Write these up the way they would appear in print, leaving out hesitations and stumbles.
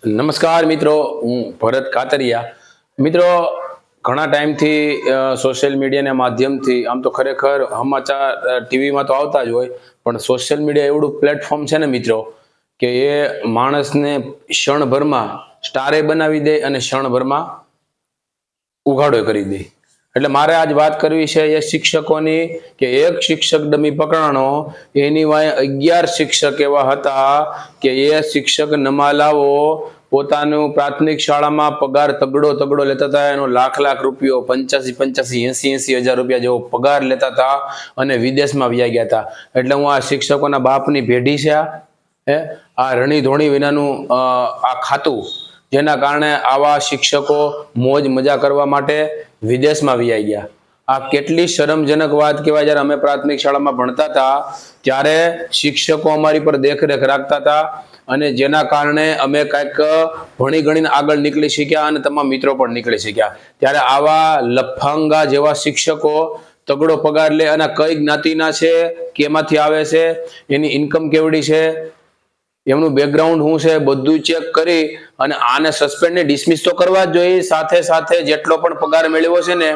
નમસ્કાર મિત્રો, હું ભરત કાતરિયા. મિત્રો, ઘણા ટાઈમથી સોશિયલ મીડિયાના માધ્યમથી આમ તો ખરેખર સમાચાર ટીવીમાં તો આવતા જ હોય, પણ સોશિયલ મીડિયા એવડું પ્લેટફોર્મ છે ને મિત્રો કે એ માણસને ક્ષણભરમાં સ્ટારે બનાવી દે અને ક્ષણભરમાં ઉઘાડો કરી દે. એટલે મારે આજ વાત કરવી છે એ શિક્ષકોની કે એક શિક્ષક ડમી પકડાણો, એની વાંહે 11 શિક્ષક એવા હતા કે એ શિક્ષક નમાલાઓ પોતાનું પ્રાથમિક શાળામાં પગાર તગડો લેતા હતા. એનો લાખ રૂપિયો 85 હજાર રૂપિયા જેવો પગાર લેતા હતા અને વિદેશમાં વ્યા ગયા હતા. એટલે હું આ શિક્ષકોના બાપની પેઢી છે. આ રણી ધોણી વિનાનું આ ખાતું, જેના કારણે આવા શિક્ષકો મોજ મજા કરવા માટે વિદેશમાં વ્યાઈ ગયા. આ કેટલી શરમજનક વાત કહેવાય. જ્યારે અમે પ્રાથમિક શાળામાં ભણતા હતા ત્યારે શિક્ષકો અમારી પર દેખરેખ રાખતા હતા અને જેના કારણે અમે કંઈક ભણી ગણીને આગળ નીકળી શક્યા અને તમામ મિત્રો પણ નીકળી શક્યા. ત્યારે આવા લફંગા જેવા શિક્ષકો તગડો પગાર લે અને કઈ જ્ઞાતિના છે, કેમાંથી આવે છે, એની ઇન્કમ કેવડી છે, એમનું બેકગ્રાઉન્ડ શું છે, બધું ચેક કરી અને આને સસ્પેન્ડ ને ડિસમિસ તો કરવા જ જોઈએ. સાથે સાથે જેટલો પણ પગાર મેળવ્યો છે ને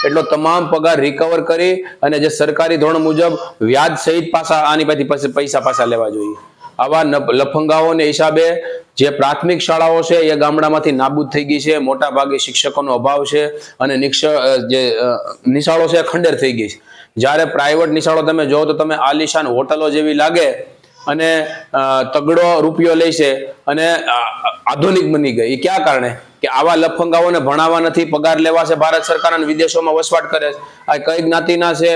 એટલો તમામ પગાર રિકવર કરી અને જે સરકારી ધોરણ મુજબ વ્યાજ સહિત પાછા આની પાસેથી પૈસા પાછા લેવા જોઈએ. આવા લફંગાઓને હિસાબે જે પ્રાથમિક શાળાઓ છે એ ગામડામાંથી નાબૂદ થઈ ગઈ છે. મોટા ભાગે શિક્ષકોનો અભાવ છે અને જે નિશાળો છે ખંડેર થઈ ગઈ છે. જ્યારે પ્રાઇવેટ નિશાળો તમે જોવો તો તમે આલિશાન હોટલો જેવી લાગે અને તગડો રૂપિયો લે છે અને આધુનિક બની ગઈ. એ ક્યાં કારણે કે આવા લફંગાઓને ભણાવવા નથી, પગાર લેવા છે ભારત સરકાર અને વિદેશોમાં વસવાટ કરે છે. આ કઈ જ્ઞાતિના છે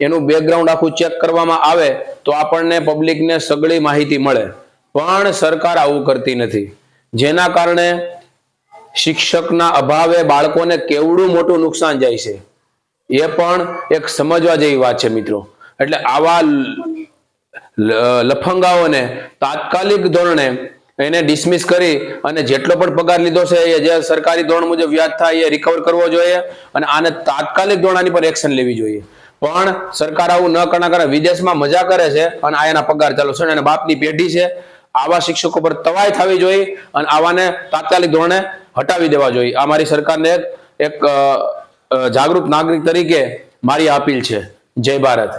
એનું બેકગ્રાઉન્ડ આખું ચેક કરવામાં આવે તો આપણને પબ્લિકને સગળી માહિતી મળે, પણ સરકાર આવું કરતી નથી. જેના કારણે શિક્ષકના અભાવે બાળકોને કેવડું મોટું નુકસાન જાય છે એ પણ એક સમજવા જેવી વાત છે મિત્રો. એટલે આવા લફંગાઓને તાત્કાલિક ધોરણે એને ડિસમિસ કરી અને જેટલો પણ પગાર લીધો છે એ જે સરકારી ધોરણ મુજબ વ્યાજ થાય એ રિકવર કરવો જોઈએ અને આને તાત્કાલિક ધોરણે પર એક્શન લેવી જોઈએ. પણ સરકાર આવું ન કરે, વિદેશમાં મજા કરે છે અને આ એના પગાર ચાલુ છે અને બાપની પેઢી છે. આવા શિક્ષકો પર તવાઈ થવી જોઈએ અને આવાને તાત્કાલિક ધોરણે હટાવી દેવા જોઈએ. આ મારી સરકારને એક જાગૃત નાગરિક તરીકે મારી અપીલ છે. જય ભારત.